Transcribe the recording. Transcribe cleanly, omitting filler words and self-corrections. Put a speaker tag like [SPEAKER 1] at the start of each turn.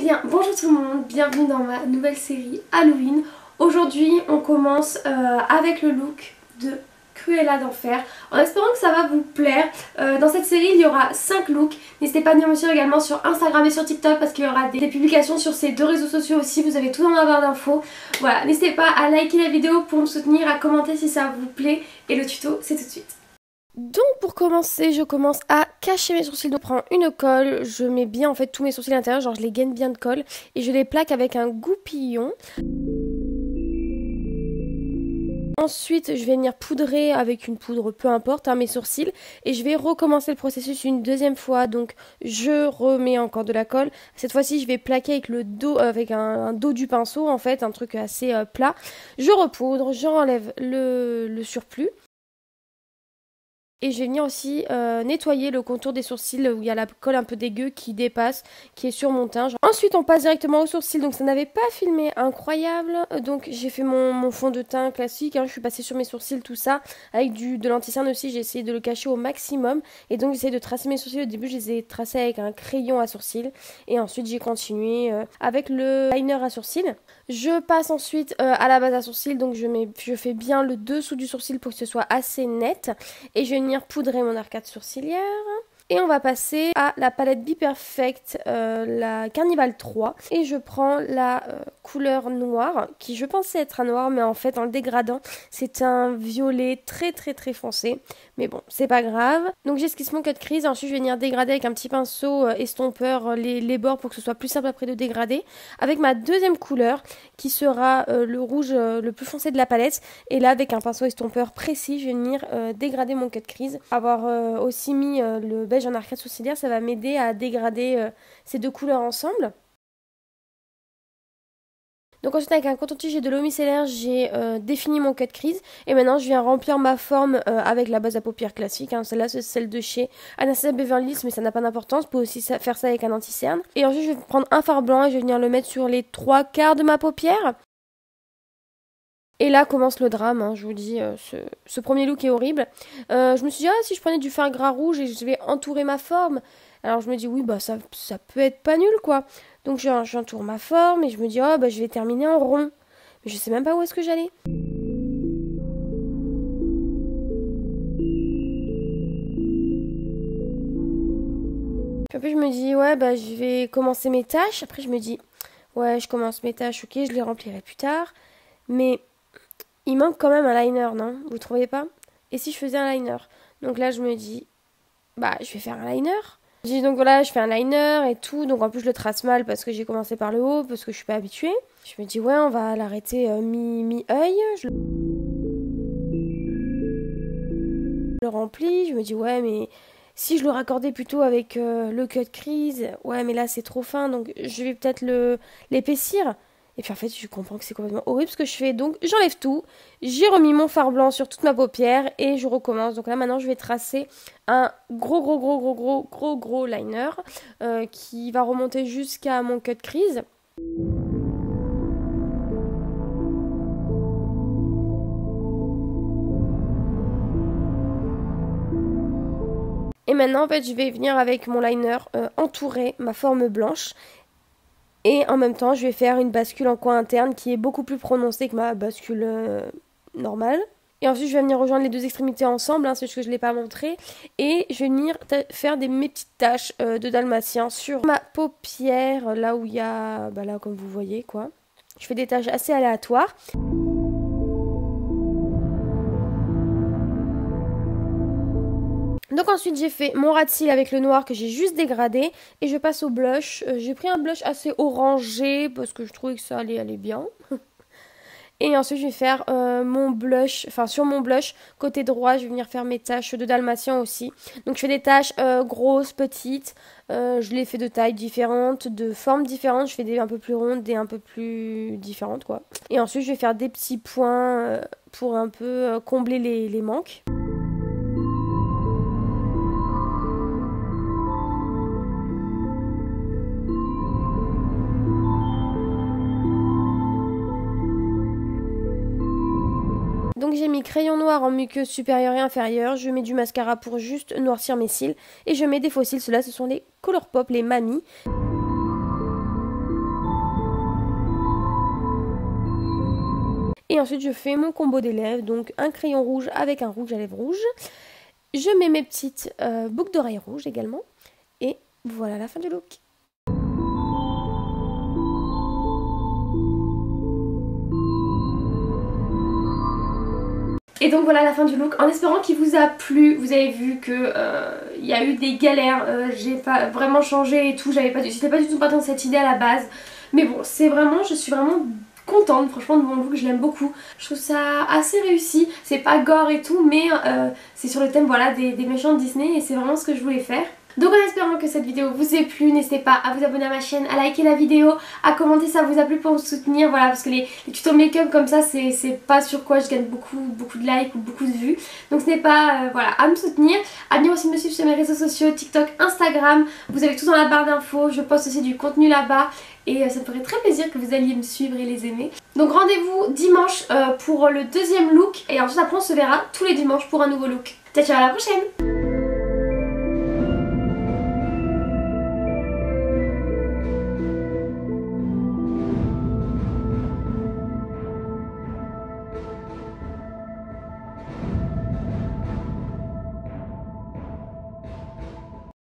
[SPEAKER 1] bien, bonjour tout le monde, bienvenue dans ma nouvelle série Halloween. Aujourd'hui on commence avec le look de Cruella d'Enfer, en espérant que ça va vous plaire. Dans cette série il y aura 5 looks. N'hésitez pas à venir me suivre également sur Instagram et sur TikTok parce qu'il y aura des publications sur ces deux réseaux sociaux aussi, vous avez tout dans ma barre d'infos. Voilà, n'hésitez pas à liker la vidéo pour me soutenir, à commenter si ça vous plaît, et le tuto c'est tout de suite. Donc pour commencer, je commence à cacher mes sourcils. Donc je prends une colle, je mets bien en fait tous mes sourcils à l'intérieur, genre je les gaine bien de colle et je les plaque avec un goupillon. Ensuite, je vais venir poudrer avec une poudre, peu importe, mes sourcils. Et je vais recommencer le processus une deuxième fois. Donc, je remets encore de la colle. Cette fois-ci, je vais plaquer avec le dos, avec un dos du pinceau, en fait, un truc assez plat. Je repoudre, j'enlève le surplus. Et je vais venir aussi nettoyer le contour des sourcils où il y a la colle un peu dégueu qui dépasse, qui est sur mon teint. Ensuite on passe directement aux sourcils, donc ça n'avait pas filmé incroyable. Donc j'ai fait mon fond de teint classique, je suis passée sur mes sourcils, tout ça. Avec de l'anti-cerne aussi, j'ai essayé de le cacher au maximum. Et donc j'essaie de tracer mes sourcils. Au début je les ai tracés avec un crayon à sourcils. Et ensuite j'ai continué avec le liner à sourcils. Je passe ensuite à la base à sourcils, donc je fais bien le dessous du sourcil pour que ce soit assez net. Et je vais venir poudrer mon arcade sourcilière. Et on va passer à la palette Be Perfect, la Carnival 3. Et je prends la couleur noire, qui je pensais être un noir, mais en fait en le dégradant, c'est un violet très très très foncé. Mais bon, c'est pas grave. Donc j'esquisse mon cut crease, ensuite je vais venir dégrader avec un petit pinceau estompeur les bords pour que ce soit plus simple après de dégrader. Avec ma deuxième couleur, qui sera le rouge le plus foncé de la palette. Et là, avec un pinceau estompeur précis, je vais venir dégrader mon cut crease. Avoir aussi mis le beige en arcade sourcilière, ça va m'aider à dégrader ces deux couleurs ensemble. Donc ensuite avec un coton-tige et de l'eau micellaire, j'ai défini mon cut crease. Et maintenant je viens remplir ma forme avec la base à paupières classique. Celle-là c'est celle de chez Anastasia Beverly Hills, mais ça n'a pas d'importance. On peut aussi faire ça avec un anti-cerne. Et ensuite je vais prendre un fard blanc et je vais venir le mettre sur les 3/4 de ma paupière. Et là commence le drame, je vous dis, ce premier look est horrible. Je me suis dit, si je prenais du fard gras rouge et je vais entourer ma forme. Alors je me dis, oui, bah ça peut être pas nul, quoi. Donc j'entoure ma forme et je me dis, je vais terminer en rond. Mais je sais même pas où est-ce que j'allais. Puis après je me dis, je vais commencer mes tâches. Après je me dis, je commence mes tâches, ok, je les remplirai plus tard. Mais il manque quand même un liner, non? Vous trouvez pas? Et si je faisais un liner? Donc là, je me dis, je vais faire un liner. Je dis donc voilà, je fais un liner et tout. Donc en plus, je le trace mal parce que j'ai commencé par le haut, parce que je suis pas habituée. Je me dis, on va l'arrêter mi-œil. Je le remplis. Je me dis, mais si je le raccordais plutôt avec le cut crease, mais là, c'est trop fin. Donc je vais peut-être l'épaissir. Et puis en fait, je comprends que c'est complètement horrible ce que je fais. Donc j'enlève tout. J'ai remis mon fard blanc sur toute ma paupière et je recommence. Donc là maintenant, je vais tracer un gros liner qui va remonter jusqu'à mon cut crease. Et maintenant, en fait, je vais venir avec mon liner entourer ma forme blanche. Et en même temps, je vais faire une bascule en coin interne qui est beaucoup plus prononcée que ma bascule normale. Et ensuite, je vais venir rejoindre les deux extrémités ensemble, c'est juste que je ne l'ai pas montré. Et je vais venir faire mes petites taches de dalmatien sur ma paupière, là où il y a, là comme vous voyez, quoi. Je fais des taches assez aléatoires. Donc ensuite j'ai fait mon ras de cils avec le noir que j'ai juste dégradé et je passe au blush. J'ai pris un blush assez orangé parce que je trouvais que ça allait bien. Et ensuite je vais faire mon blush, sur mon blush côté droit je vais venir faire mes taches de dalmatien aussi. Donc je fais des taches grosses, petites, je les fais de tailles différentes, de formes différentes. Je fais des un peu plus rondes, des un peu plus différentes quoi. Et ensuite je vais faire des petits points pour un peu combler les manques. Donc j'ai mis crayon noir en muqueuse supérieure et inférieure, je mets du mascara pour juste noircir mes cils et je mets des faux cils, ceux-là ce sont les Colourpop, les Mamie. Et ensuite je fais mon combo des lèvres, donc un crayon rouge avec un rouge à lèvres rouge. Je mets mes petites boucles d'oreilles rouges également. Et voilà la fin du look. Et donc voilà la fin du look, en espérant qu'il vous a plu. Vous avez vu que il y a eu des galères, j'ai pas vraiment changé et tout, j'étais pas du tout partie dans cette idée à la base. Mais bon, je suis vraiment contente franchement de mon look, je l'aime beaucoup. Je trouve ça assez réussi, c'est pas gore et tout, mais c'est sur le thème voilà des méchants de Disney et c'est vraiment ce que je voulais faire. Donc en espérant que cette vidéo vous ait plu, n'hésitez pas à vous abonner à ma chaîne, à liker la vidéo, à commenter si ça vous a plu pour me soutenir, voilà, parce que les tutos make-up comme ça c'est pas sur quoi je gagne beaucoup de likes ou beaucoup de vues. Donc ce n'est pas, voilà, à me soutenir, à venir aussi me suivre sur mes réseaux sociaux, TikTok, Instagram, vous avez tout dans la barre d'infos, je poste aussi du contenu là-bas. Et ça me ferait très plaisir que vous alliez me suivre et les aimer. Donc rendez-vous dimanche pour le deuxième look. Et ensuite après on se verra tous les dimanches pour un nouveau look. Ciao ciao, à la prochaine!